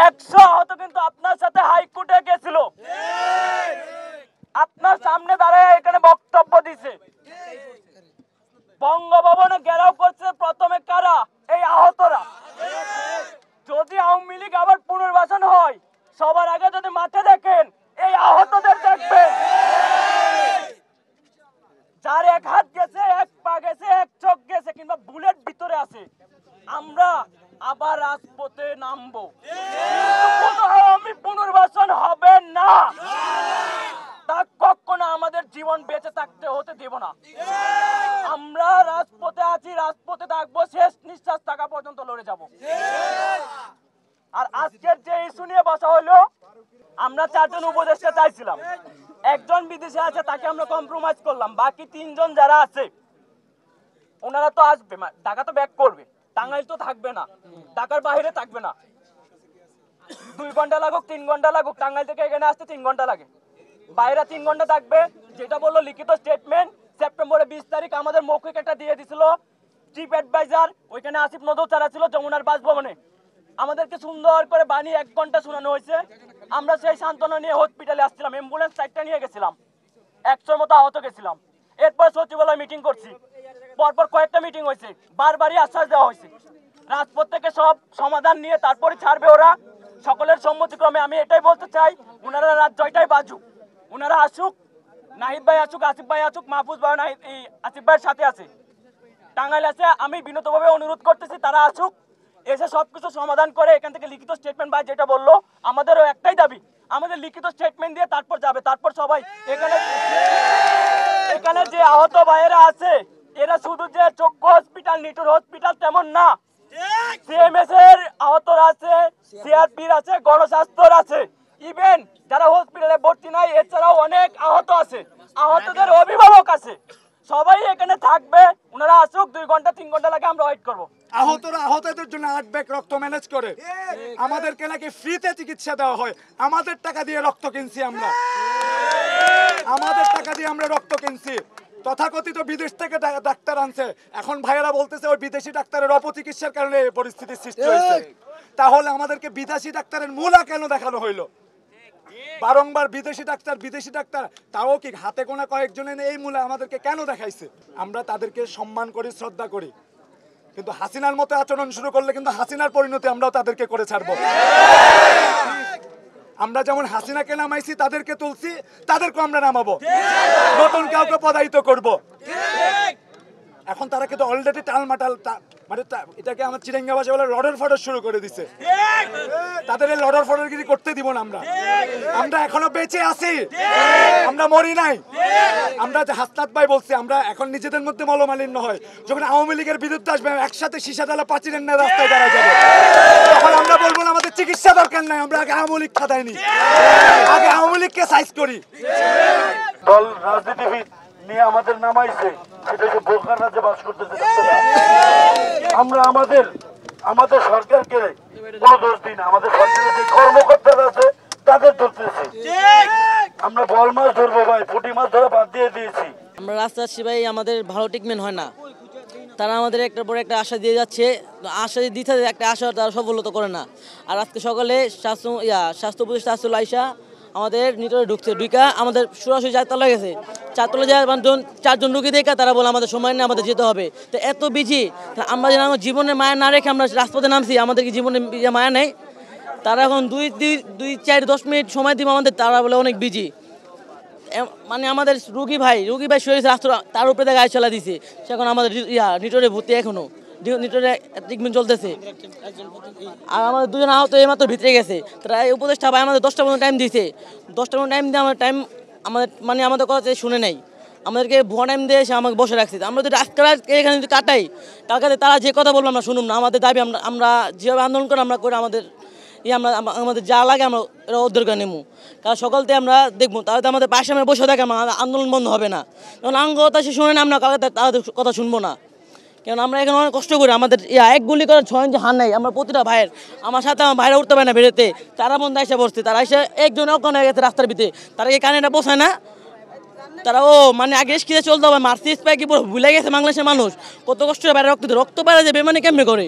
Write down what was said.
100 আহত কিন্তু আপনার সাথে হাইকোর্টে গেছিল, আপনার সামনে দাঁড়ায় এখানে বক্তব্য দিছে। বঙ্গভবনে ঘেরাও করছে প্রথমে কারা? এই আহতরা। যদি আওয়ামী লীগ আবার পুনর্বাসন হয়, সবার আগে যদি মাঠে দেখেন এই আহতদের দেখবেন, যার এক হাত গেছে, এক পা গেছে, এক চোখ গেছে, কিংবা বুলেট ভিতরে আছে। আমরা আবার রাজপথে নামবো, কোনো আওয়ামী পুনর্বাসন হবে না। তা কখনো আমাদের জীবন বেঁচে থাকতে হতে দেব না। আমরা রাজপথে আছি, রাজপথে থাকবো, শেষ নিঃশ্বাস থাকা পর্যন্ত লড়ে যাব। আর আজকের যে ইস্যু নিয়ে বসা হলো, আমরা 4 জন উপদেষ্টা চাইছিলাম। একজন বিদেশে আছে, তাকে আমরা কম্প্রোমাইজ করলাম। বাকি 3 জন যারা আছে ওনারা তো আসবে, ঢাকা তো ব্যাক করবে, টাঙ্গাইল তো থাকবে না, ঢাকার বাইরে থাকবে না। 2 ঘন্টা লাগুক, 3 ঘন্টা লাগুক, টাঙ্গাইল থেকে এখানে আসতে 3 ঘন্টা লাগে, বাইরে 3 ঘন্টা থাকবে। যেটা বললো লিখিত স্টেটমেন্ট, সেপ্টেম্বরের 20 তারিখ আমাদের মৌখিক একটা দিয়ে দিছিল চিফ অ্যাডভাইজার, ওইখানে আসিফ নজর চারা ছিল যমুনার বাসভবনে। আমাদেরকে সুন্দর করে বানিয়ে 1 ঘন্টা শোনানো হয়েছে। আমরা সেই সান্ত্বনা নিয়ে হসপিটালে আসছিলাম, অ্যাম্বুলেন্স 4টা নিয়ে গেছিলাম, 100-র মতো আহত গেছিলাম। এরপর সচিবালয় মিটিং করছি, পরপর কয়েকটা মিটিং হয়েছে, বারবারই আশ্বাস দেওয়া হয়েছে রাজপথ থেকে সব সমাধান নিয়ে তারপরে ছাড়বে ওরা, সকলের সম্মতিক্রমে। আমি এটাই বলতে চাই, ওনারা রাত 6টায় বাজুক, ওনারা আসুক, নাহিদ ভাই আসুক, আসিফ ভাই আসুক, মাহফুজ ভাই আসিফ ভাইয়ের সাথে আছে, টাঙ্গাইল আছে। আমি বিনীতভাবে অনুরোধ করতেছি তারা আসুক, এসে সবকিছু সমাধান করে এখান থেকে লিখিত স্টেটমেন্ট ভাই যেটা বললো, আমাদেরও একটাই দাবি, আমাদের লিখিত স্টেটমেন্ট দিয়ে তারপর যাবে। তারপর সবাই এখানে যে আহত ভাইয়েরা আছে, এরা শুধু যে চক্ষু হসপিটাল, নিটুর হসপিটাল তেমন না, সিএমএস এর আহতরা আছে, সিআরপির আছে, গণস্বাস্থ্যর আছে, ইভেন যারা হসপিটালে ভর্তি নাই এছাড়াও অনেক আহত আছে, আহতদের অভিভাবক আছে, সবাই এখানে থাকবে। ওনারা আসুক, 2 ঘন্টা 3 ঘন্টা লাগে, আমরা ওয়েট করবো। আহতরা আহতদের জন্য 8 ব্যাগ রক্ত ম্যানেজ করে, আমাদেরকে নাকি ফ্রিতে চিকিৎসা দেওয়া হয়। আমাদের টাকা দিয়ে রক্ত কিনছি আমরা, আমাদের টাকা দিয়ে আমরা রক্ত কিনছি। তথাকথিত বিদেশ থেকে ডাক্তার আনছে, এখন ভাইয়েরা বলতেছে ওই বিদেশি ডাক্তারের অপচিকিৎসার কারণে এই পরিস্থিতির সৃষ্টি হয়েছে। তাহলে আমাদেরকে বিদেশি ডাক্তারের মূলা কেন দেখানো হইলো? বারংবার বিদেশি ডাক্তার, তাও কি হাতে গোনা কয়েকজনের এই মূলা আমাদেরকে কেন দেখাইছে? আমরা তাদেরকে সম্মান করি, শ্রদ্ধা করি, কিন্তু হাসিনার মতো আচরণ শুরু করলে কিন্তু হাসিনার পরিণতি আমরাও তাদেরকে করে ছাড়বো। আমরা যেমন হাসিনাকে নামাইছি, তাদেরকে তুলছি, তাদেরকে আমরা নামাবো, নতুন কাউকে পদায়িত করব। এখন তারা কিন্তু অলরেডি টালমাটাল, মানে এটাকে আমার চিরেঙ্গা ভাষা বলে লডর ফডর শুরু করে দিছে। তাদের এই লডর ফডরগিরি করতে দিব না আমরা। আমরা এখনো বেঁচে আছি, আমরা মরি নাই। আমরা যে হাসনাত ভাই বলছি, আমরা এখন নিজেদের মধ্যে মলমালিন্য হয়, যখন আওয়ামী লীগের বিরুদ্ধে আসবে একসাথে সীসাতলা পাচিরের না রাস্তায় দাঁড়া যাবে, তখন আমরা বলবো না আমাদের চিকিৎসা দরকার নাই, আমরা আগে আওয়ামী লীগ খাদাইনি, আগে আওয়ামী লীগকে সাইজ করি। দল রাজনীতিবিদ নিয়ে আমাদের নামাইছে, সেটা যে বোকার রাজ্যে বাস করতেছে। আমরা আমাদের সরকারকে কোনো দোষ দিই না, আমাদের সরকারের যে কর্মকর্তারা আছে তাদের ধরতেছি। আমরা বল মাছ ধরবো ভাই, পুঁটি মাছ ধরা বাদ দিয়ে দিয়েছি। আমরা রাস্তা আসছি ভাই, আমাদের ভালো ট্রিটমেন্ট হয় না। তারা আমাদের একটার পর একটা আশা দিয়ে যাচ্ছে, আশা দিতে একটা আশা তারা সফলতা করে না। আর আজকে সকালে স্বাস্থ্য উপদেষ্টা আসল আইসা আমাদের নিটরে ঢুকা আমাদের সরাসরি 4তলায় গেছে, 4তলায় যাওয়ার 4 জন রুগী দেখে তারা বলে আমাদের সময় নেই, আমাদের যেতে হবে। তো এত বিজি, আমরা যেন আমার জীবনের মায়া না রেখে আমরা রাজপথে নামছি, আমাদের কি জীবনে মায়া নেই? তারা এখন 2-4-10 মিনিট সময় দিব আমাদের, তারা বলে অনেক বিজি। মানে আমাদের রুগী ভাই শরীর রাস্তা তার উপরে গায়ে চলা দিছে, সে এখন আমাদের নিটরে ভর্তি, এখনো নিটরে ট্রিটমেন্ট চলতেছে। আর আমাদের 2 জন আহত এইমাত্র ভিতরে গেছে। তারা এই উপদেষ্টা ভাই আমাদের 10টা পর্যন্ত টাইম দিয়েছে, 10টা পর্যন্ত টাইম দিয়ে আমাদের কথা শুনে নেই, আমাদেরকে ভুয়া টাইম দিয়ে এসে আমাকে বসে রাখছে। আমরা যদি আজকে এখানে যদি কাটাই, কালকে তারা যে কথা বলবো আমরা শুনুন না। আমাদের দাবি আমরা যেভাবে আন্দোলন করে আমরা আমাদের যা লাগে আমরা এরা উদ্ধার করে নেবো। কারণ সকালতে আমরা দেখবো, তাহলে তো আমাদের পাশে আমরা বসে থাকি, আমাদের আন্দোলন বন্ধ হবে না। কারণ আঙ্গ কথা সে শুনে না, আমরা কালকে তাদের কথা শুনবো না। কারণ আমরা এখানে অনেক কষ্ট করি, আমাদের 1 গুলি করে 6 ইঞ্চি হার নাই। আমরা প্রতিটা ভাইয়ের, আমার সাথে আমার ভাইরা উঠতে পারে না বেরোতে, তারা বন্ধু এসে বসছে, তারা এসে একজন অজ্ঞান হয়ে গেছে রাস্তার ভিতরে, তারা কি কানেটা বসায় না? তারা মানে আগে এসে চলতে হবে, মার্সিস পায় কি ভুলে গেছে বাংলাদেশের মানুষ কত কষ্ট বাইরে রক্ত পারে যে বেমানি কেমনে করে।